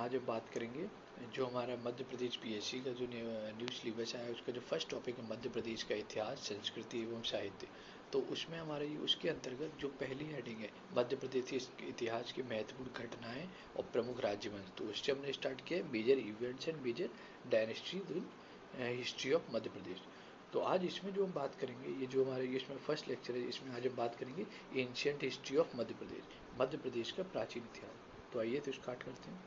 आज हम बात करेंगे जो हमारा मध्य प्रदेश पीएससी का जो न्यू सिलेबस आया है उसका जो फर्स्ट टॉपिक है मध्य प्रदेश का इतिहास, संस्कृति एवं साहित्य। तो उसमें हमारा ये उसके अंतर्गत जो पहली हेडिंग है मध्य प्रदेश के इतिहास की महत्वपूर्ण घटनाएं और प्रमुख राज्य वंश, तो उससे हमने स्टार्ट किया है major events and major dynasty in history of Madhya Pradesh. तो आज इसमें जो हम बात करेंगे, ये जो हमारे इसमें फर्स्ट लेक्चर है, इसमें आज हम बात करेंगे एंशियंट हिस्ट्री ऑफ मध्य प्रदेश का प्राचीन इतिहास। तो आइए तो स्टार्ट करते हैं।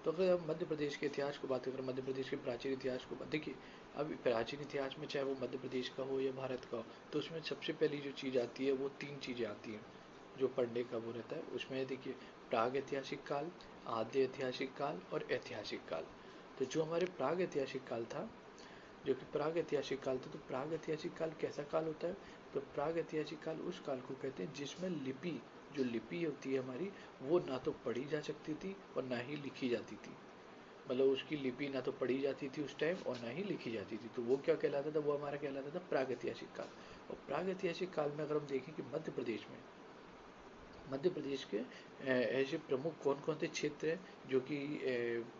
तो अगर हम मध्य प्रदेश के इतिहास को बात करें, मध्य प्रदेश के प्राचीन इतिहास को देखिए, अब प्राचीन इतिहास में चाहे वो मध्य प्रदेश का हो या भारत का हो, तो उसमें सबसे पहली जो चीज़ आती है वो तीन चीज़ें आती हैं जो पढ़ने का वो रहता है। उसमें देखिए प्राग ऐतिहासिक काल, आद्य ऐतिहासिक काल और ऐतिहासिक काल। तो जो हमारे प्राग ऐतिहासिक काल था, जो कि प्राग ऐतिहासिक काल था, तो प्राग ऐतिहासिक काल कैसा काल होता है? तो प्राग ऐतिहासिक काल उस काल को कहते हैं जिसमें जो लिपि होती है हमारी, वो ना तो पढ़ी जा सकती थी और ना ही लिखी जाती थी। मतलब उसकी लिपि ना तो पढ़ी जाती थी उस टाइम और ना ही लिखी जाती थी। तो वो क्या कहलाता था? वो हमारा कहलाता था प्राग ऐतिहासिक काल। और प्राग ऐतिहासिक काल में अगर हम देखें कि मध्य प्रदेश के ऐसे प्रमुख कौन कौन से क्षेत्र हैं जो कि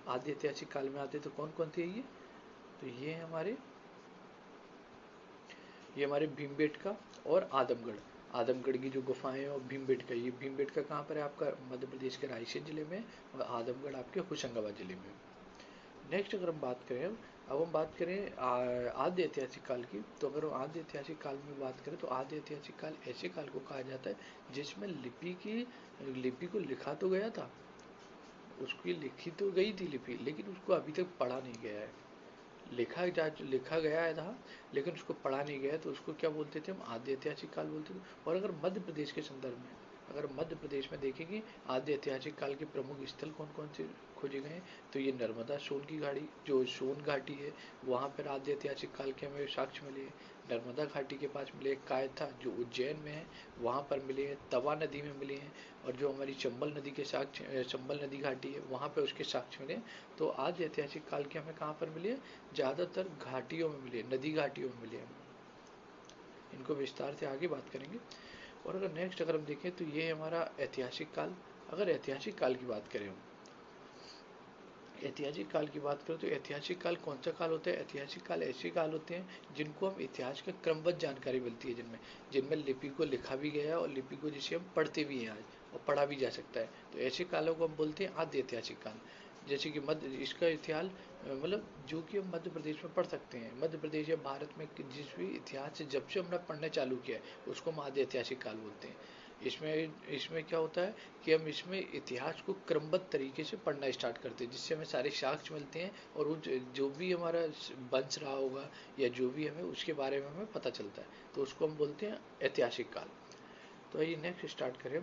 आद्य ऐतिहासिक काल में आते, तो कौन कौन थे ये? तो ये हमारे भीमबेटका और आदमगढ़ की जो गुफाएं और भीमबेटका, ये भीमबेटका कहाँ पर है? आपका मध्य प्रदेश के रायसेन जिले में, और आदमगढ़ आपके होशंगाबाद जिले में। नेक्स्ट अगर हम बात करें, अब हम बात करें आद्य ऐतिहासिक काल की। तो अगर हम आद्य ऐतिहासिक काल में बात करें तो आद्य ऐतिहासिक काल ऐसे काल को कहा जाता है जिसमें लिपि को लिखा तो गया था, उसकी लिखी तो गई थी लिपि, लेकिन उसको अभी तक पढ़ा नहीं गया है। लिखा गया था लेकिन उसको पढ़ा नहीं गया, तो उसको क्या बोलते थे? हम आद्य ऐतिहासिक काल बोलते थे। और अगर मध्य प्रदेश के संदर्भ में, अगर मध्य प्रदेश में देखेंगे आद्य ऐतिहासिक काल के प्रमुख स्थल कौन कौन से खोजे गए, तो ये नर्मदा सोन की घाटी, जो सोन घाटी है, वहाँ पर आद्य ऐतिहासिक काल के हमें साक्ष्य मिले हैं। नर्मदा घाटी के पास मिले कायथा, जो उज्जैन में है, वहाँ पर मिले हैं। तवा नदी में मिले हैं। और जो हमारी चंबल नदी घाटी है, वहाँ पर उसके साक्ष्य मिले। तो आद्य ऐतिहासिक काल के हमें कहाँ पर मिले? ज़्यादातर घाटियों में मिले, नदी घाटियों में मिले। इनको विस्तार से आगे बात करेंगे। और अगर नेक्स्ट अगर हम देखें तो ये है हमारा ऐतिहासिक काल। अगर ऐतिहासिक काल की बात करें, ऐतिहासिक काल की बात करें तो ऐतिहासिक काल कौन सा काल होता है? ऐतिहासिक काल ऐसे काल होते हैं जिनको हम इतिहास का क्रमबद्ध जानकारी मिलती है, जिनमें लिपि को लिखा भी गया है और लिपि को जिसे हम पढ़ते भी हैं आज, और पढ़ा भी जा सकता है। तो ऐसे कालों को हम बोलते हैं आद्य ऐतिहासिक काल। जैसे कि इसका इतिहास मतलब जो कि हम मध्य प्रदेश में पढ़ सकते हैं। मध्य प्रदेश या भारत में जिस भी इतिहास से जब से हमने पढ़ना चालू किया है उसको हम आद्य ऐतिहासिक काल बोलते हैं। इसमें क्या होता है कि हम इसमें इतिहास को क्रमबद्ध तरीके से पढ़ना स्टार्ट करते हैं, जिससे हमें सारे साक्ष्य मिलते हैं और वो जो भी हमारा वंश रहा होगा या जो भी हमें उसके बारे में हमें पता चलता है, तो उसको हम बोलते हैं ऐतिहासिक काल। तो आइए नेक्स्ट स्टार्ट करें।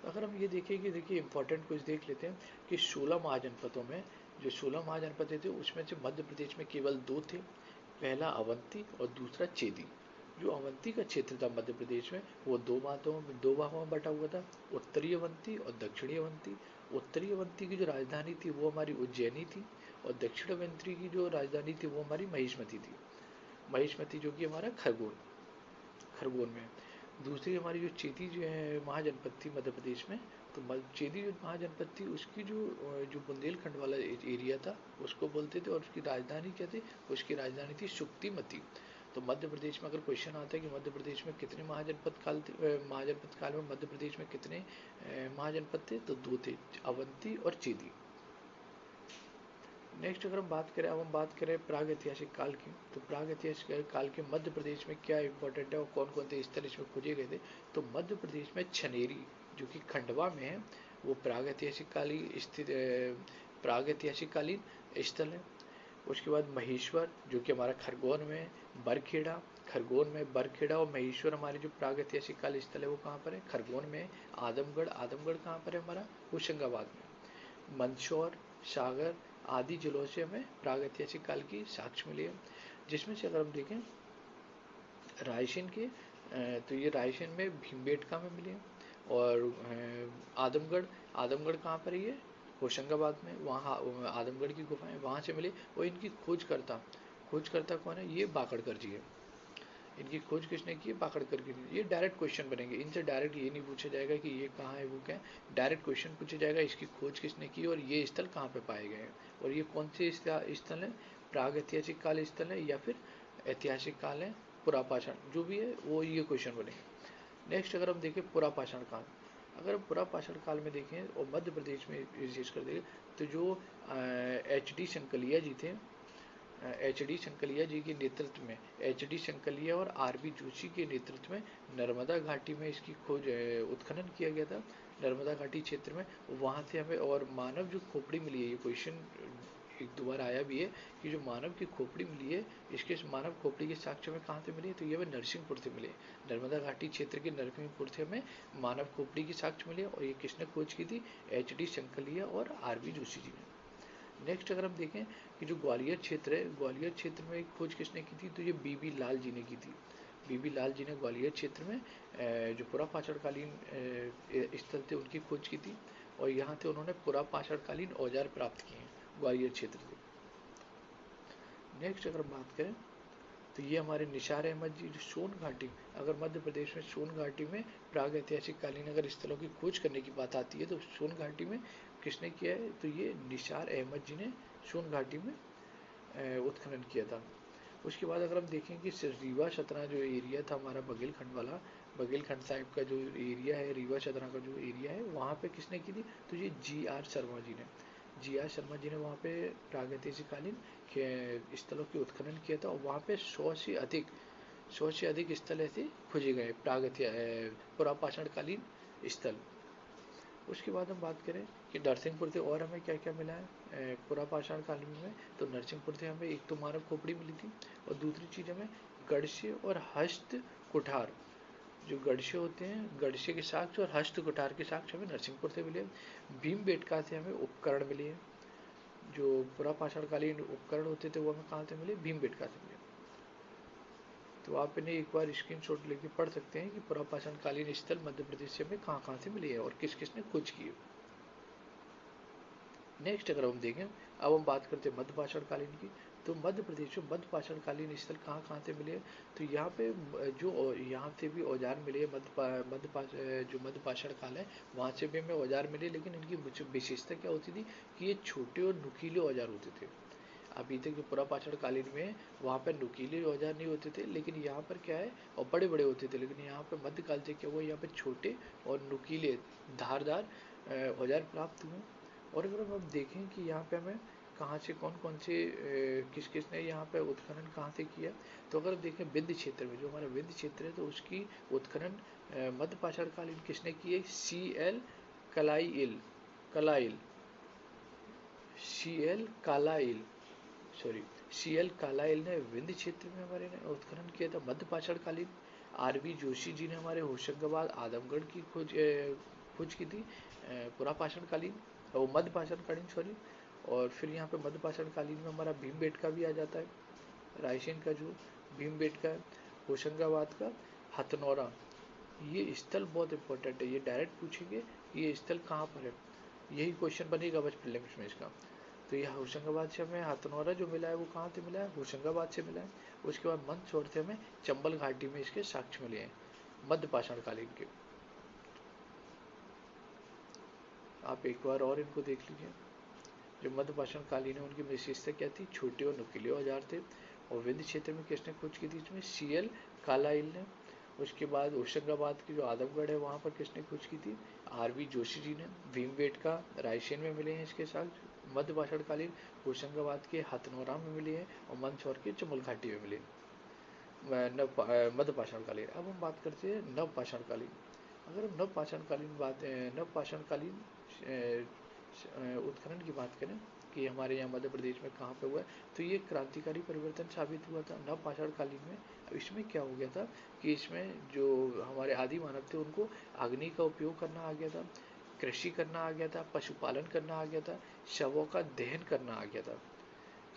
अगर हम ये देखें कि देखिए इंपॉर्टेंट कुछ देख लेते हैं कि 16 महाजनपदों में, जो 16 महाजनपद थे उसमें से मध्य प्रदेश में केवल 2 थे। पहला अवंती और दूसरा चेदी। जो अवंती का क्षेत्र था मध्य प्रदेश में, वो दो भागों में बटा हुआ था, उत्तरी अवंती और दक्षिणी अवंती। उत्तरी अवंती की जो राजधानी थी वो हमारी उज्जैनी थी, और दक्षिण अवंती की जो राजधानी थी वो हमारी महिष्मती जो कि हमारा खरगोन में। दूसरी हमारी जो चेदी जो है महाजनपद थी मध्य प्रदेश में, तो चेदी जो महाजनपद थी उसकी जो बुंदेलखंड वाला एरिया था उसको बोलते थे, और उसकी राजधानी क्या थी? उसकी राजधानी थी शुक्तिमती। तो मध्य प्रदेश में अगर क्वेश्चन आता है कि मध्य प्रदेश में कितने महाजनपद काल में मध्य प्रदेश में कितने महाजनपद थे, तो 2 थे, अवंती और चेदी। नेक्स्ट अगर हम बात करें प्राग ऐतिहासिक काल की, तो प्राग ऐतिहासिक काल के मध्य प्रदेश में क्या इंपॉर्टेंट है और कौन कौन से स्थल इसमें खोजे गए थे। तो मध्य प्रदेश में छनेरी जो कि खंडवा में है, वो प्राग ऐतिहासिक कालीन स्थल है। उसके बाद महेश्वर जो कि हमारा खरगोन में, बरखेड़ा और महेश्वर हमारे जो प्राग ऐतिहासिक काल स्थल है वो कहाँ पर है? खरगोन में। आदमगढ़ कहाँ पर है? हमारा होशंगाबाद में। मंदसौर, सागर आदि जिलों से हमें प्राग ऐतिहासिक काल की साक्ष्य मिले हैं। जिसमें से अगर हम देखें रायसेन के, तो ये रायसेन में भीमबेटका में मिले हैं। और आदमगढ़ कहाँ पर है? ये होशंगाबाद में। वहाँ आदमगढ़ की गुफाएं वहाँ से मिले। और इनकी खोजकर्ता कौन है? ये बाकड़कर जी है। इनकी खोज किसने की है? पाकड़कर की थी। ये डायरेक्ट क्वेश्चन बनेंगे, इनसे डायरेक्ट ये नहीं पूछा जाएगा कि ये कहाँ है वो क्या है, डायरेक्ट क्वेश्चन पूछा जाएगा इसकी खोज किसने की और ये स्थल कहाँ पे पाए गए हैं और ये कौन से स्थल है, प्राग ऐतिहासिक काल स्थल है या फिर ऐतिहासिक काल है, पुरापाषाण, जो भी है वो ये क्वेश्चन बनेंगे। नेक्स्ट अगर हम देखें पुरापाषाण काल, अगर हम पुरापाषाण काल में देखें और मध्य प्रदेश में विशेष कर देखें तो जो HD शंकलिया जी थे, HD शंकलिया जी के नेतृत्व में, HD शंकलिया और RB जोशी के नेतृत्व में नर्मदा घाटी में इसकी खोज उत्खनन किया गया था, नर्मदा घाटी क्षेत्र में। वहाँ से हमें और मानव जो खोपड़ी मिली है, ये क्वेश्चन एक दो बार आया भी है कि जो मानव की खोपड़ी मिली है, इसके मानव खोपड़ी के साक्ष्य में कहाँ से मिली है, तो ये हमें नरसिंहपुर से मिले, नर्मदा घाटी क्षेत्र के नरसिंहपुर से हमें मानव खोपड़ी की साक्ष्य मिले और ये किसने खोज की थी? HD शंकलिया और RB जोशी जी ने। नेक्स्ट अगर हम देखें कि जो ग्वालियर क्षेत्र है, ग्वालियर क्षेत्र में खोज किसने की थी, तो ये BB लाल जी ने की थी। BB लाल जी ने ग्वालियर क्षेत्र में जो पुरापाषाणकालीन स्थल थे उनकी खोज की थी और यहाँ से उन्होंने पुरापाषाणकालीन औजार प्राप्त किए हैं ग्वालियर क्षेत्र से। नेक्स्ट अगर बात करें तो ये हमारे निसार अहमद जी जो सोन घाटी, अगर मध्य प्रदेश में सोन घाटी में प्राग ऐतिहासिक कालीन अगर स्थलों की खोज करने की बात आती है तो सोन घाटी में किसने किया है, तो ये निसार अहमद जी ने सोन घाटी में उत्खनन किया था। उसके बाद अगर हम देखें कि रीवा सतना जो एरिया था हमारा बघेलखंड वाला, बघेलखंड साहिब का जो एरिया है, रीवा सतना का जो एरिया है, वहाँ पे किसने की थी, तो ये GR शर्मा जी ने, GR शर्मा जी ने वहाँ पे प्रागैतिहासिककालीन स्थलों की उत्खनन किया था और वहाँ पे 100 से अधिक स्थल ऐसे खोजे गए पुरापाषाणकालीन स्थल। उसके बाद हम बात करें कि नरसिंहपुर से और हमें क्या क्या मिला है पुरापाषाण काल में, तो नरसिंहपुर से हमें एक तो मानव खोपड़ी मिली थी और दूसरी चीज़ हमें गड़से और हस्त कुठार, जो गड़से होते हैं, गड़से के साक्ष्य और हस्त कुठार के साक्ष्य हमें नरसिंहपुर से मिले। भीमबेटका से हमें उपकरण मिले हैं, जो पुरापाषाणकालीन उपकरण होते थे वो हमें कहाँ से मिले, भीमबेटका से मिले। तो आप इन्हें एक बार स्क्रीनशॉट लेके पढ़ सकते हैं कि पुरापाषाणकालीन स्थल मध्य प्रदेश से हमें कहाँ कहाँ से मिले हैं और किस किस ने खोज की है। नेक्स्ट अगर हम देखें, अब हम बात करते हैं मध्यपाषाणकालीन की, तो मध्य प्रदेश में मध्यपाषाणकालीन स्थल कहाँ कहाँ से मिले, तो यहाँ पे जो यहाँ से भी औजार मिले, जो मध्यपाषाण काल है वहाँ से भी हमें औजार मिले, लेकिन इनकी विशेषता क्या होती थी कि ये छोटे और नुकीले औजार होते थे। अभी तक जो पुरापाषाणकालीन में वहाँ पर नुकीले औजार नहीं होते थे, लेकिन यहाँ पर क्या है, और बड़े बड़े होते थे, लेकिन यहाँ पर मध्यकाल से क्या हुआ, यहाँ पर छोटे और नुकीले धारदार औजार प्राप्त हुए। और अगर हम देखें कि यहाँ पे हमें कहाँ से कौन कौन से किस किस ने यहाँ पे उत्खनन कहाँ से किया, तो अगर देखें विंध्य क्षेत्र में, जो हमारा विंध्य क्षेत्र है, तो उसकी उत्खनन मध्यपाषाणकालीन किसने की है, CL कालाइल ने विंध्य क्षेत्र में हमारे ने उत्खनन किया था मध्यपाषाणकालीन। RB जोशी जी ने हमारे होशंगाबाद आदमगढ़ की खोज की थी पुरापाषाणकालीन और मध्यपाषाणकालीन सॉरी। और फिर यहाँ पे मध्यपाषाणकालीन में हमारा भीमबेटका भी आ जाता है, रायसेन का जो भीमबेटका है, होशंगाबाद का हथनौरा। ये स्थल बहुत इंपॉर्टेंट है, ये डायरेक्ट पूछेंगे ये स्थल कहाँ पर है, यही क्वेश्चन बनेगा बस प्रीलिम्स में इसका। तो यह होशंगाबाद से हमें हथनौरा जो मिला है वो कहाँ से मिला है, होशंगाबाद से मिला है। उसके बाद मंदसौर से हमें चंबल घाटी में इसके साक्ष्य मिले हैं मध्यपाषाणकालीन के। आप एक बार और इनको देख लीजिए। जो मध्यपाषाणकालीन है उनकी विशेषता क्या थी, छोटे और नुकीले औजार थे। और विंध्य क्षेत्र में किसने खोज की थी, इसमें CL कालाइल ने। उसके बाद होशंगाबाद की जो आदमगढ़ है वहाँ पर किसने खोज की थी, RB जोशी जी ने। भीमबेटका रायसेन में मिले हैं इसके साथ मध्यपाषाणकालीन, होशंगाबाद के हथनौरा में मिले हैं और मंदसौर के चंबल घाटी में मिले मध्यपाषाणकालीन। अब हम बात करते हैं नवपाषाणकालीन। अगर हम नवपाषाणकालीन उत्खनन की बात करें कि हमारे यहाँ मध्य प्रदेश में कहाँ पे हुआ है, तो ये क्रांतिकारी परिवर्तन साबित हुआ था नवपाषाणकालीन में। इसमें क्या हो गया था कि इसमें जो हमारे आदि मानव थे उनको अग्नि का उपयोग करना आ गया था, कृषि करना आ गया था, पशुपालन करना आ गया था, शवों का दहन करना आ गया था,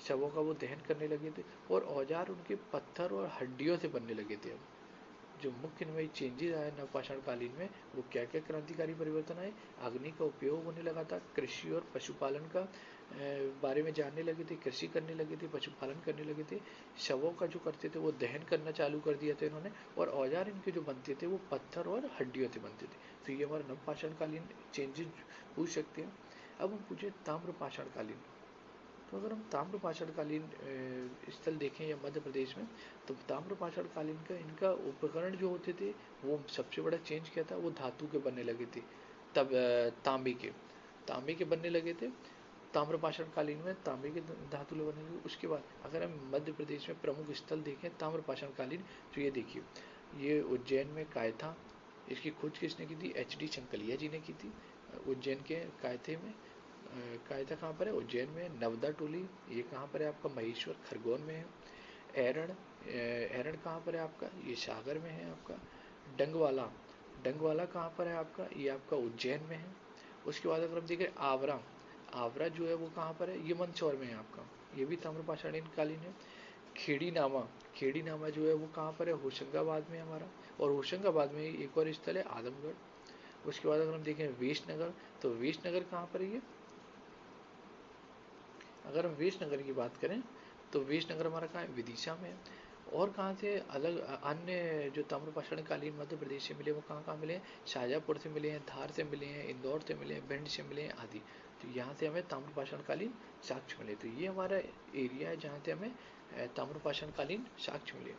शवों का वो दहन करने लगे थे और औजार उनके पत्थर और हड्डियों से बनने लगे थे। जो मुख्य नए चेंजेस आए नवपाषाण कालीन में वो क्या क्या क्रांतिकारी परिवर्तन आए। अग्नि का उपयोग होने लगा था, कृषि और पशुपालन का बारे में जानने लगे थे, कृषि करने लगे थे, पशुपालन करने लगे थे, शवों का जो करते थे वो दहन करना चालू कर दिया था इन्होंने, और औजार इनके जो बनते थे वो पत्थर और हड्डियों से बनते थे। तो ये हमारा नवपाषाण कालीन चेंजेस पूछ सकते हैं। अब हम पूछे ताम्रपाषाण कालीन। तो अगर हम ताम्रपाषाण कालीन स्थल देखें या मध्य प्रदेश में, तो ताम्रपाषाण कालीन का इनका उपकरण जो होते थे वो सबसे बड़ा चेंज क्या था, वो धातु के बनने लगे थे। तब तांबे के बनने लगे थे ताम्रपाषाण कालीन में, तांबे के धातु बनने लगे। उसके बाद अगर हम मध्य प्रदेश में प्रमुख स्थल देखें ताम्रपाषाण कालीन, तो ये देखिए, ये उज्जैन में कायथा, इसकी खोज किसने की थी, HD चंकलिया जी ने की थी। उज्जैन के कायथे में, कायथा कहाँ पर है, उज्जैन में। नवदा टोली ये कहाँ पर है आपका, महेश्वर खरगोन में है। एरण कहाँ पर है आपका, ये सागर में है आपका। डंगवाला कहाँ पर है आपका, ये आपका उज्जैन में है। उसके बाद अगर हम देखें आवरा जो है वो कहाँ पर है, ये मंदसौर में है आपका, ये भी ताम्रपाषाण कालीन है। खेड़ी नामा जो है वो कहाँ पर है, होशंगाबाद में हमारा। और होशंगाबाद में एक और स्थल है आदमगढ़। उसके बाद अगर हम देखें वेशनगर, तो वेशनगर कहाँ पर है ये, अगर हम वेशनगर की बात करें तो वेशनगर हमारा कहाँ है, विदिशा में है। और कहाँ से अलग अन्य जो ताम्रपाषाण कालीन मध्य प्रदेश से मिले वो कहाँ कहाँ मिले हैं, शाजापुर से मिले हैं, धार से मिले हैं, इंदौर से मिले हैं, भिंड से मिले हैं आदि। तो यहाँ से हमें ताम्रपाषाण कालीन साक्ष्य मिले। तो ये हमारा एरिया है जहाँ से हमें ताम्रपाषाण कालीन साक्ष्य मिले।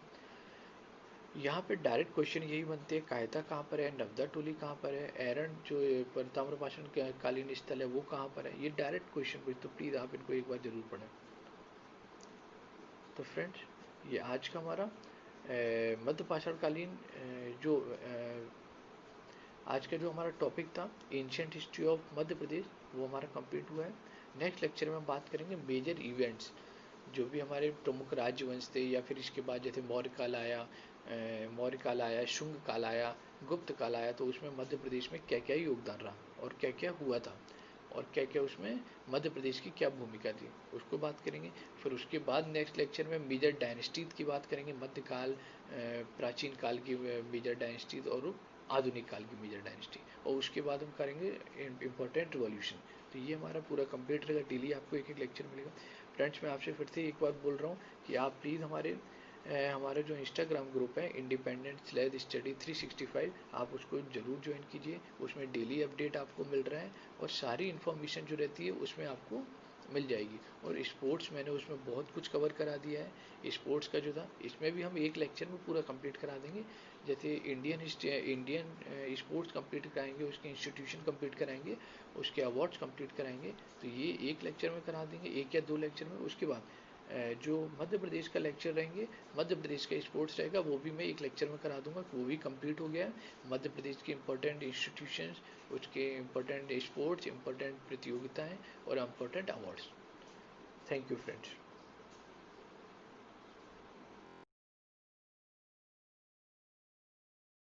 यहाँ पे डायरेक्ट क्वेश्चन यही बनते हैं, कायता कहाँ पर है, नवदा टोली कहाँ पर है, एरन जो ताम्रपाषाण कालीन स्थल है वो कहाँ पर है। ये डायरेक्ट क्वेश्चन पूछते, तो प्लीज़ आप इनको एक बार जरूर पढ़ें। तो फ्रेंड्स, ये आज का हमारा मध्यपाषाण कालीन जो आज का जो हमारा टॉपिक था एंशिएंट हिस्ट्री ऑफ मध्य प्रदेश, वो हमारा कंप्लीट हुआ है। नेक्स्ट लेक्चर में हम बात करेंगे मेजर इवेंट्स, जो भी हमारे प्रमुख राज्यवंश थे, या फिर इसके बाद जैसे मौर्य काल आया, शुंग काल आया, गुप्त काल आया, तो उसमें मध्य प्रदेश में क्या क्या योगदान रहा और क्या क्या हुआ था और क्या क्या उसमें मध्य प्रदेश की क्या भूमिका थी, उसको बात करेंगे। फिर उसके बाद नेक्स्ट लेक्चर में मेजर डायनेस्टीज की बात करेंगे, मध्यकाल, प्राचीन काल की मेजर डायनेस्टीज और आधुनिक काल की मेजर डायनेस्टी, और उसके बाद हम करेंगे इंपॉर्टेंट रिवॉल्यूशन। तो ये हमारा पूरा कंप्लीट रहेगा, डेली आपको एक एक लेक्चर मिलेगा। फ्रेंड्स, मैं आपसे फिर से एक बार बोल रहा हूँ कि आप प्लीज़ हमारे जो इंस्टाग्राम ग्रुप है इंडिपेंडेंट/स्टडी 365, आप उसको ज़रूर ज्वाइन कीजिए। उसमें डेली अपडेट आपको मिल रहा है और सारी इन्फॉर्मेशन जो रहती है उसमें आपको मिल जाएगी। और स्पोर्ट्स मैंने उसमें बहुत कुछ कवर करा दिया है। स्पोर्ट्स का जो था इसमें भी हम एक लेक्चर में पूरा कंप्लीट करा देंगे। जैसे इंडियन स्पोर्ट्स कंप्लीट कराएंगे, उसके इंस्टीट्यूशन कंप्लीट कराएंगे, उसके अवार्ड्स कंप्लीट कराएंगे, तो ये एक लेक्चर में करा देंगे, एक या दो लेक्चर में। उसके बाद जो मध्य प्रदेश का लेक्चर रहेंगे, मध्य प्रदेश का स्पोर्ट्स रहेगा, वो भी मैं एक लेक्चर में करा दूंगा, वो भी कंप्लीट हो गया है। मध्य प्रदेश के इंपॉर्टेंट इंस्टीट्यूशंस, उसके इंपॉर्टेंट स्पोर्ट्स, इंपॉर्टेंट प्रतियोगिताएं और important awards. Thank you friends.